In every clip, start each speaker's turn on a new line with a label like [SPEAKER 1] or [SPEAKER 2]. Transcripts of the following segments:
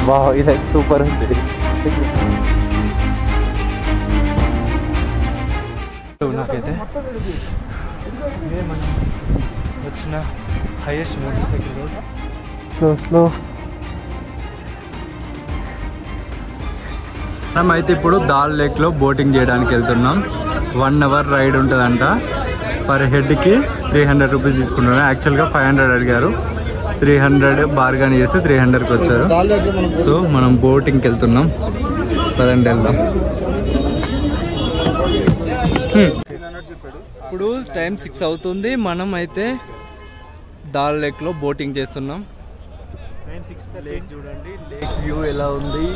[SPEAKER 1] Wow ఇది super ఉంది. నాకైతే వచ్చిన highest motor cycle road. Slow మనం అయితే ఇప్పుడు దాల్ లేక్లో బోటింగ్ చేయడానికి వెళ్తున్నాం. 1 అవర్ రైడ్ ఉంటుందంట. పర్ హెడ్కి 300 రూపీస్ తీసుకుంటున్నాం. యాక్చువల్గా 500 అడిగారు, 300 బార్గాన్ చేస్తే 300కి వచ్చారు. సో మనం బోటింగ్కి వెళ్తున్నాం. పదండి వెళ్దాం. ఇప్పుడు టైం 6 అవుతుంది. మనం అయితే దాల్ లేక్లో బోటింగ్ చేస్తున్నాం. లేక్ చూడండి, లేక్ వ్యూ ఎలా ఉంది,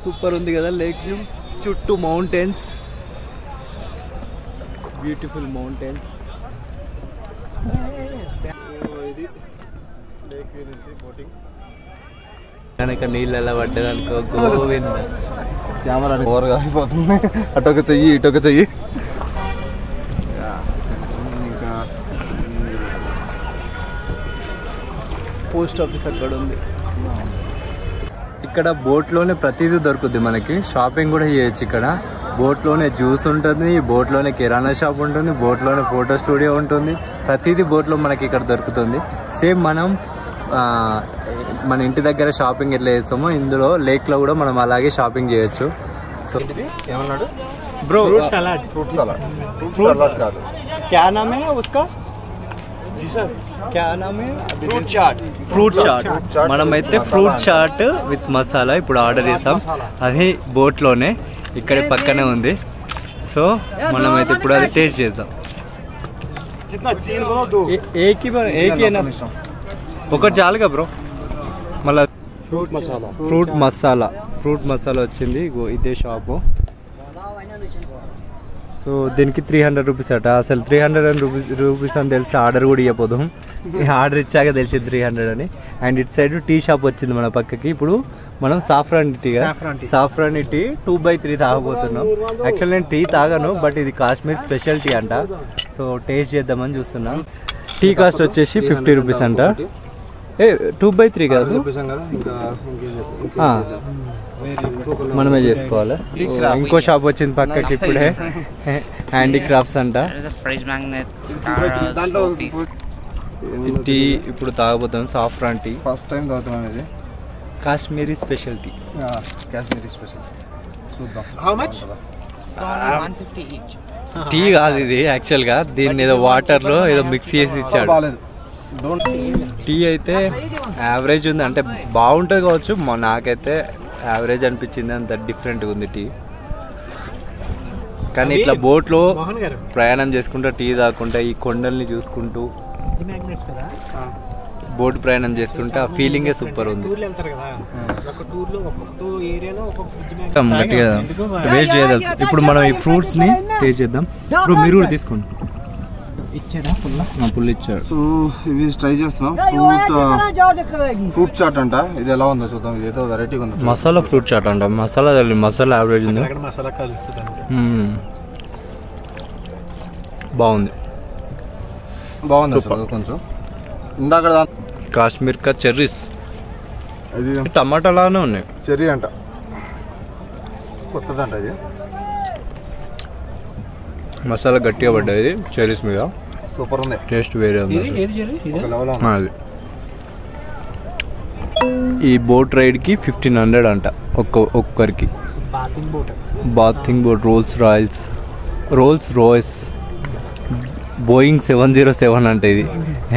[SPEAKER 1] సూపర్ ఉంది కదా లేక్ వ్యూ. చుట్టూ మౌంటైన్స్, బ్యూటిఫుల్ మౌంటైన్స్. ఇది లేక్ వ్యూ నుంచి బోటింగ్. కనుక నీళ్ళు ఎలా పడ్డదనుకో గోవింద. కెమెరా ఓవర్గా అయిపోతుంది. అటొక చెయ్యి ఇటొక చెయ్యి. ఇంకా పోస్ట్ ఆఫీస్ అక్కడ ఉంది. ఇక్కడ బోట్లోనే ప్రతిదీ దొరుకుద్ది మనకి. షాపింగ్ కూడా చేయొచ్చు ఇక్కడ. బోట్లోనే జ్యూస్ ఉంటుంది, బోట్లోనే కిరాణా షాప్ ఉంటుంది, బోట్లోనే ఫోటో స్టూడియో ఉంటుంది. ప్రతిదీ బోట్లో మనకి ఇక్కడ దొరుకుతుంది. సేమ్ మనం మన ఇంటి దగ్గర షాపింగ్ ఎట్లా చేస్తామో ఇందులో లేక్లో కూడా మనం అలాగే షాపింగ్ చేయొచ్చు. సో ఏమన్నాడు బ్రో? ఫ్రూట్ సలాడ్ కాదు, క్యా నామ్ హై ఉస్కా? ఫ్రూట్ చాట్. మనమైతే ఫ్రూట్ చాట్ విత్ మసాలా ఇప్పుడు ఆర్డర్ చేసాం. అది బోట్లోనే ఇక్కడ పక్కనే ఉంది. సో మనమైతే ఇప్పుడు అది టేస్ట్ చేద్దాం. ఒకటి చాలుగా బ్రో. మళ్ళా ఫ్రూట్ మసాలా వచ్చింది. ఇదే షాపు. సో దీనికి 300 రూపీస్ అట. అసలు 300 రూపీస్ అని తెలిసి ఆర్డర్ కూడా ఇవ్వబోదు. ఆర్డర్ ఇచ్చాక తెలిసింది 300 అని. అండ్ ఇటు సైడ్ టీ షాప్ వచ్చింది మన పక్కకి. ఇప్పుడు మనం సాఫ్రాన్ టీ 2/3 తాగబోతున్నాం. యాక్చువల్ నేను టీ తాగను, బట్ ఇది కాశ్మీర్ స్పెషల్ టీ అంట. సో టేస్ట్ చేద్దామని చూస్తున్నాం. టీ కాస్ట్ వచ్చేసి 50 రూపీస్ అంట. 2/3 కాదు, మనమే చేసుకోవాలి. ఇంకో షాప్ వచ్చింది పక్కకి ఇప్పుడే, హ్యాండీక్రాఫ్ట్స్ అంట. టీ ఇప్పుడు తాగబోతున్నాం. సాఫ్రాన్ టీ ఫస్ట్ టైం తాగుతున్నాను. ఇది కాశ్మీరీ స్పెషల్ టీ. టీ కాదు ఇది యాక్చువల్గా. దీన్ని ఏదో వాటర్లో ఏదో మిక్స్ చేసి ఇచ్చాడు. టీ అయితే యావరేజ్ ఉంది, అంటే బాగుంటుంది కావచ్చు. నాకైతే యావరేజ్ అనిపించింది. అంత డిఫరెంట్గా ఉంది టీ. కానీ ఇట్లా బోట్లో ప్రయాణం చేసుకుంటూ టీ తాగుకుంటా ఈ కొండల్ని చూసుకుంటూ బోట్ ప్రయాణం చేస్తుంటే ఆ ఫీలింగే సూపర్ ఉంది. వేస్ట్ చేయదలుచు. ఇప్పుడు మనం ఈ ఫ్రూట్స్ని టేస్ట్ చేద్దాం. ఇప్పుడు మీరు కూడా తీసుకోండి. పుల్ ఇచ్చాడు. సో ఇవి ట్రై చేస్తున్నాం. ఫ్రూట్ చాట్ అంట. ఇది ఎలా ఉందో చూద్దాం. ఇది ఏదో వెరైటీగా ఉంది. మసాలా ఫ్రూట్ చాట్ అంట. మసాలా యావరేజ్ ఉంది. బాగుంది కొంచెం. ఇందాక కాశ్మీర్ కా చెర్రీస్, టమాటాలానే ఉన్నాయి. చెర్రీ అంట, కొత్తదంట. ఇది మసాలా గట్టిగా పడ్డది చెర్రీస్ మీద. సూపర్ ఉంది. టేస్ట్ వేరే ఉంది. ఈ బోట్ రైడ్కి 1500 అంట ఒక్కరికి. Bathing boat Rolls Royce Boeing 707 అంటే ఇది.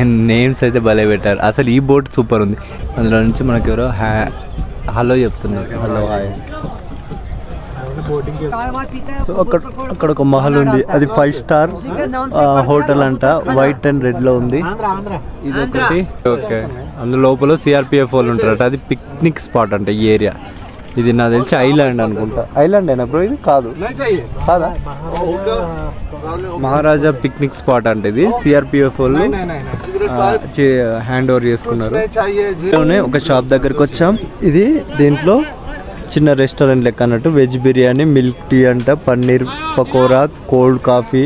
[SPEAKER 1] అండ్ నేమ్స్ అయితే భలే పెట్టారు. అసలు ఈ బోట్ సూపర్ ఉంది. అందులో నుంచి మనకి ఎవరో హలో చెప్తున్నారు. Hello hi. సో అక్కడ ఒక మహల్ ఉంది. అది 5 స్టార్ హోటల్ అంట. వైట్ అండ్ రెడ్ లో ఉంది. ఇది ఒకటి. ఓకే, అందులో లోపల సిఆర్పిఎఫ్ వాళ్ళు ఉంటారట. అది పిక్నిక్ స్పాట్ అంట ఈ ఏరియా. ఇది నాకు తెలిసి ఐలాండ్ అనుకుంటా. ఐలాండ్ అయినా బ్రో? ఇది కాదా? మహారాజా పిక్నిక్ స్పాట్ అంటే ఇది. సిఆర్పిఎఫ్ వాళ్ళు హ్యాండ్ ఓవర్ చేసుకున్నారు. ఒక షాప్ దగ్గరకు వచ్చాం. ఇది దీంట్లో చిన్న రెస్టారెంట్ లెక్క అన్నట్టు. వెజ్ బిర్యానీ, మిల్క్ టీ అంట, paneer pakora, cold coffee,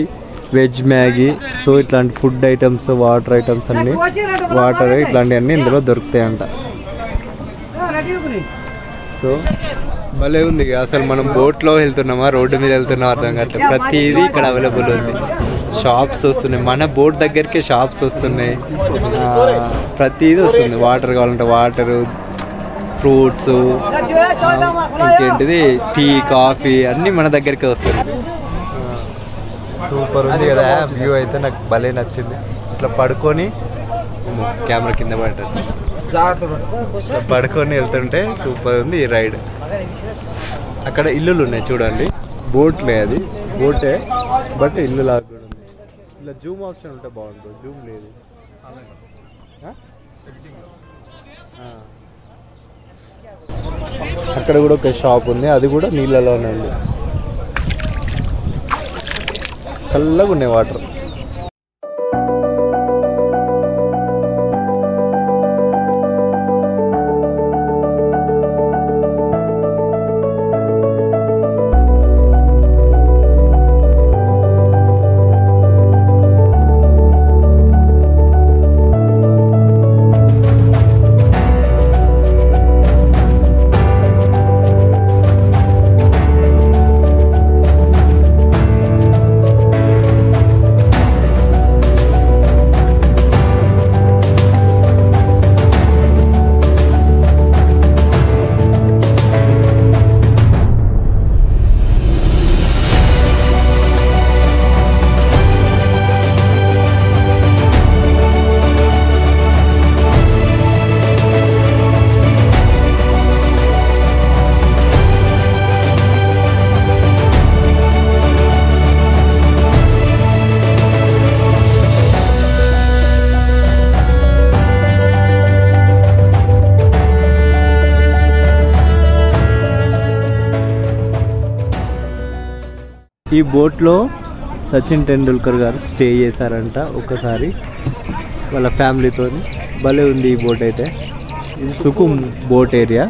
[SPEAKER 1] veg Maggi. So ఇట్లాంటి ఫుడ్ ఐటమ్స్, వాటర్ ఐటమ్స్ అన్నీ, వాటర్ ఇట్లాంటివన్నీ ఇందులో దొరుకుతాయంట. సో భలే ఉంది అసలు. మనం బోట్లో వెళ్తున్నామా రోడ్డు మీద వెళ్తున్నామా అర్థం కావట్లేదు. ప్రతిదీ ఇక్కడ అవైలబుల్ ఉంది. షాప్స్ వస్తున్నాయి, మన బోట్ దగ్గరికి షాప్స్ వస్తున్నాయి, ప్రతిదీ వస్తుంది. వాటర్ కావాలంటే వాటరు, ఫ్రూట్స్, ఇంకేంటిది టీ, కాఫీ అన్నీ మన దగ్గరికి వస్తుంది. సూపర్ ఉంది కదా వ్యూ. అయితే నాకు భలే నచ్చింది. ఇట్లా పడుకొని కెమెరా కింద పడ్డాను, పడుకొని వెళ్తుంటే సూపర్ ఉంది ఈ రైడ్. అక్కడ ఇల్లులు ఉన్నాయి చూడండి. బోట్లే, అది బోటే బట్ ఇల్లు లాగా కూడా ఉంది. ఇలా జూమ్ ఆప్షన్ ఉంటే బాగుంటుంది, జూమ్ లేదు. అక్కడ కూడా ఒక షాప్ ఉంది, అది కూడా నీళ్ళలోనే ఉంది. చల్లగా ఉన్నాయి వాటర్. ఈ బోట్లో సచిన్ టెండూల్కర్ గారు స్టే చేశారంట ఒకసారి వాళ్ళ ఫ్యామిలీతో. భలే ఉంది ఈ బోట్ అయితే. ఇది సుకుమ్ బోట్ ఏరియా,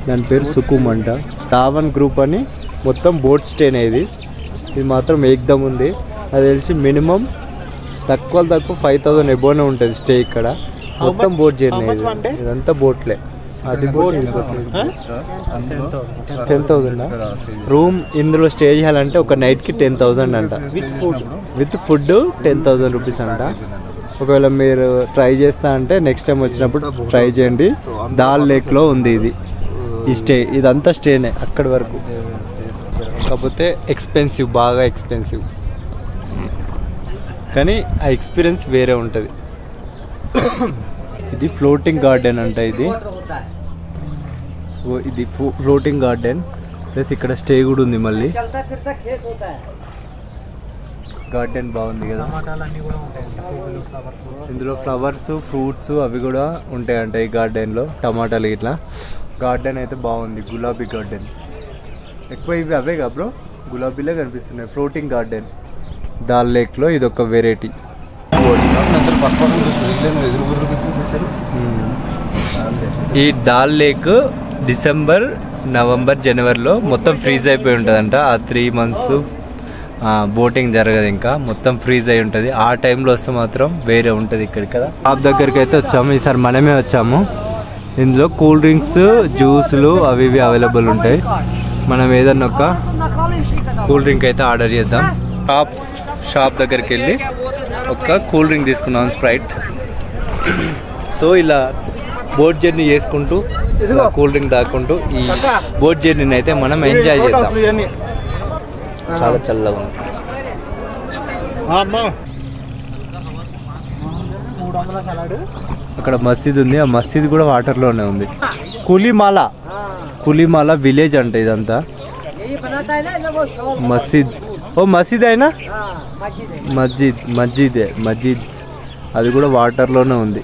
[SPEAKER 1] దాని పేరు సుకుమ్ అంట. తావన్ గ్రూప్ అని మొత్తం బోట్ స్టేనే ఇది. ఇది మాత్రం ఏకదమ్ ఉంది. అది తెలిసి మినిమం తక్కువ 5,000 ఎబోనే ఉంటుంది స్టే ఇక్కడ. మొత్తం బోట్ జర్నీ ఇది. ఇదంతా బోట్లే. అది బోట్ 10,000 రూమ్. ఇందులో స్టే చేయాలంటే ఒక నైట్కి 10,000 అంట. విత్ ఫుడ్ 10,000 రూపీస్ అంట. ఒకవేళ మీరు ట్రై చేస్తా అంటే నెక్స్ట్ టైం వచ్చినప్పుడు ట్రై చేయండి. దాల్ లేక్లో ఉంది ఇది ఈ స్టే. ఇదంతా స్టేనే అక్కడి వరకు. కాకపోతే ఎక్స్పెన్సివ్, బాగా ఎక్స్పెన్సివ్, కానీ ఆ ఎక్స్పీరియన్స్ వేరే ఉంటుంది. ఇది ఫ్లోటింగ్ గార్డెన్ అంట. ఇది ఫ్లోటింగ్ గార్డెన్ ప్లస్ ఇక్కడ స్టే కూడా ఉంది. మళ్ళీ గార్డెన్ బాగుంది కదా. ఇందులో ఫ్లవర్స్, ఫ్రూట్స్ అవి కూడా ఉంటాయంట ఈ గార్డెన్లో. టమాటాలు ఇట్లా. గార్డెన్ అయితే బాగుంది. గులాబీ గార్డెన్ ఎక్కువ ఇవి అవే కదా బ్రో, గులాబీలే కనిపిస్తున్నాయి. ఫ్లోటింగ్ గార్డెన్ దాల్ లేక్లో ఇది ఒక వెరైటీ. ఈ దాల్ లేక్ డిసెంబర్, నవంబర్, జనవరిలో మొత్తం ఫ్రీజ్ అయిపోయి ఉంటుందంట. ఆ 3 months బోటింగ్ జరగదు, ఇంకా మొత్తం ఫ్రీజ్ అయి ఉంటుంది. ఆ టైంలో వస్తే మాత్రం వేరే ఉంటుంది ఇక్కడికి కదా. షాప్ దగ్గరికి అయితే వచ్చాము, ఈసారి మనమే వచ్చాము. ఇందులో కూల్ డ్రింక్స్, జ్యూసులు అవి ఇవి అవైలబుల్ ఉంటాయి. మనం ఏదన్నా ఒక కూల్ డ్రింక్ అయితే ఆర్డర్ చేద్దాం. షాప్ దగ్గరికి వెళ్ళి ఒక కూల్ డ్రింక్ తీసుకున్నాం, స్ప్రైట్. సో ఇలా బోట్ జర్నీ చేసుకుంటూ కూల్ డ్రింక్ తాకుంటూ ఈ బోట్ జర్నీని అయితే మనం ఎంజాయ్ చేద్దాం. చాలా చల్లగా ఉంది. అక్కడ మసీద్ ఉంది, ఆ మసీద్ కూడా వాటర్లోనే ఉంది. కులీమాల విలేజ్ అంటే ఇదంతా. మసీద్, ఓ మసీద్ అయినా మస్జిద్ అది కూడా వాటర్లోనే ఉంది.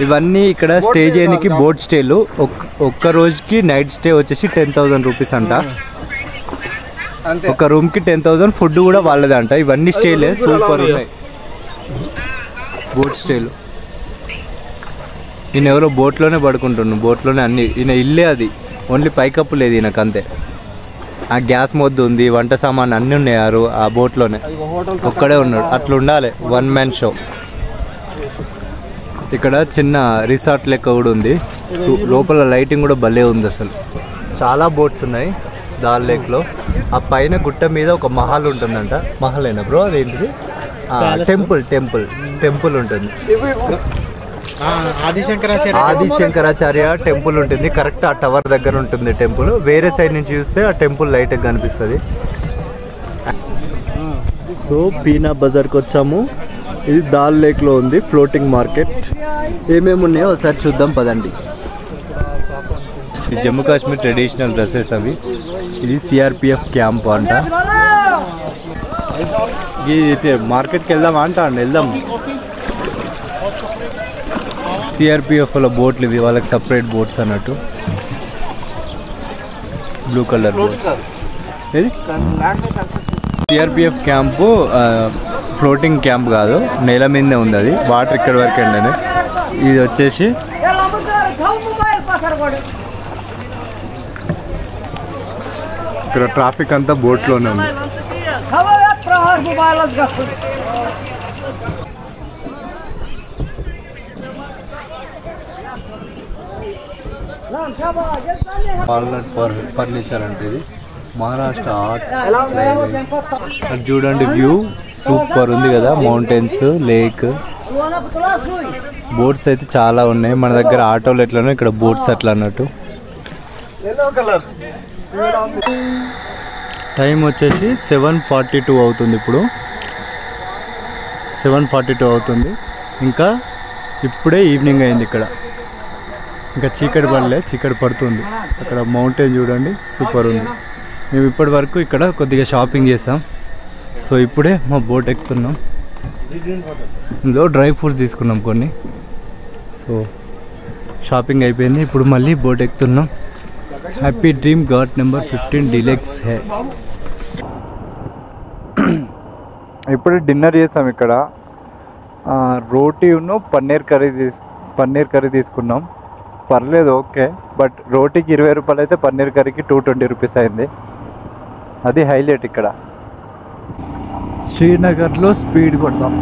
[SPEAKER 1] ఇవన్నీ ఇక్కడ స్టే చేయడానికి బోట్ స్టేలు. ఒక్క రోజుకి నైట్ స్టే వచ్చేసి 10,000 రూపీస్ అంట. ఒక రూమ్కి 10,000. ఫుడ్ కూడా వాళ్ళదంట. ఇవన్నీ స్టేలే, సూపర్ ఉన్నాయి బోట్ స్టేలు. ఈయన ఎవరో బోట్లోనే పడుకుంటున్నాను, బోట్లోనే అన్ని. ఈయన ఇల్లే అది, ఓన్లీ పైకప్పు లేదు ఈయనకు అంతే. ఆ గ్యాస్ మొద్దు ఉంది, వంట సామాన్ అన్నీ ఉన్నాయి ఆ బోట్లోనే. ఒక్కడే ఉన్నాడు. అట్లా ఉండాలి, 1 man షో. ఇక్కడ చిన్న రిసార్ట్ లెక్క కూడా ఉంది. లోపల లైటింగ్ కూడా భలే ఉంది. అసలు చాలా బోట్స్ ఉన్నాయి దాల్ లేక్లో. ఆ పైన గుట్ట మీద ఒక మహల్ ఉంటుందంట. మహలేనా బ్రో అదేంటిది? టెంపుల్ ఉంటుంది. ఆదిశంకరాచార్య టెంపుల్ ఉంటుంది. కరెక్ట్ ఆ టవర్ దగ్గర ఉంటుంది టెంపుల్. వేరే సైడ్ నుంచి చూస్తే ఆ టెంపుల్ లైట్ కనిపిస్తుంది. సో పీనా బజార్కి వచ్చాము. ఇది దాల్ లేక్లో ఉంది ఫ్లోటింగ్ మార్కెట్. ఏమేమి ఉన్నాయో ఒకసారి చూద్దాం పదండి. జమ్మూ కాశ్మీర్ ట్రెడిషనల్ డ్రెస్సెస్ అవి. ఇది సిఆర్పిఎఫ్ క్యాంప్ అంట. ఇది మార్కెట్కి వెళ్దామా అంట. వెళ్దాం. సిఆర్పిఎఫ్లో బోట్లు ఇవి. వాళ్ళకి సపరేట్ బోట్స్ అన్నట్టు. Blue colour boat. ఇది సిఆర్పిఎఫ్ క్యాంపు ఫ్లోటింగ్ క్యాంప్ కాదు, నేల మీదే ఉంది. అది వాటర్ ఇక్కడ వరకు అండి. ఇది వచ్చేసి ఇక్కడ ట్రాఫిక్ అంతా బోట్లోనే ఉంది. వాల్నట్ ఫర్నిచర్ అంటే ఇది మహారాష్ట్ర ఆర్ట్. అది చూడండి వ్యూ సూపర్ ఉంది కదా. మౌంటైన్స్, లేక్, బోట్స్ అయితే చాలా ఉన్నాయి. మన దగ్గర ఆటోలు ఎట్లనో ఇక్కడ బోట్స్ అట్లా అన్నట్టు. టైం వచ్చేసి 7:42 అవుతుంది. ఇప్పుడు 7:42 అవుతుంది. ఇంకా ఇప్పుడే ఈవినింగ్ అయింది. ఇక్కడ ఇంకా చీకటి పడలే, చీకటి పడుతుంది. అక్కడ మౌంటైన్ చూడండి సూపర్ ఉంది. మేము ఇప్పటి వరకు ఇక్కడ కొద్దిగా షాపింగ్ చేసాం. సో ఇప్పుడే మా బోట్ ఎక్కుతున్నాం. ఇందులో డ్రై ఫ్రూట్స్ తీసుకున్నాం కొన్ని. సో షాపింగ్ అయిపోయింది. ఇప్పుడు మళ్ళీ బోట్ ఎక్కుతున్నాం. Happy dream ghat number 15 deluxe hey. ఇప్పుడు డిన్నర్ చేసాం ఇక్కడ. రోటీ ఉన్ను పన్నీర్ కర్రీ తీసుకున్నాం. పర్లేదు, ఓకే. బట్ రోటీకి 20 రూపాయలు అయితే పన్నీర్ కర్రీకి 220 రూపీస్ అయింది. అది హైలైట్ ఇక్కడ. శ్రీనగర్లో స్పీడ్ కొడదాం.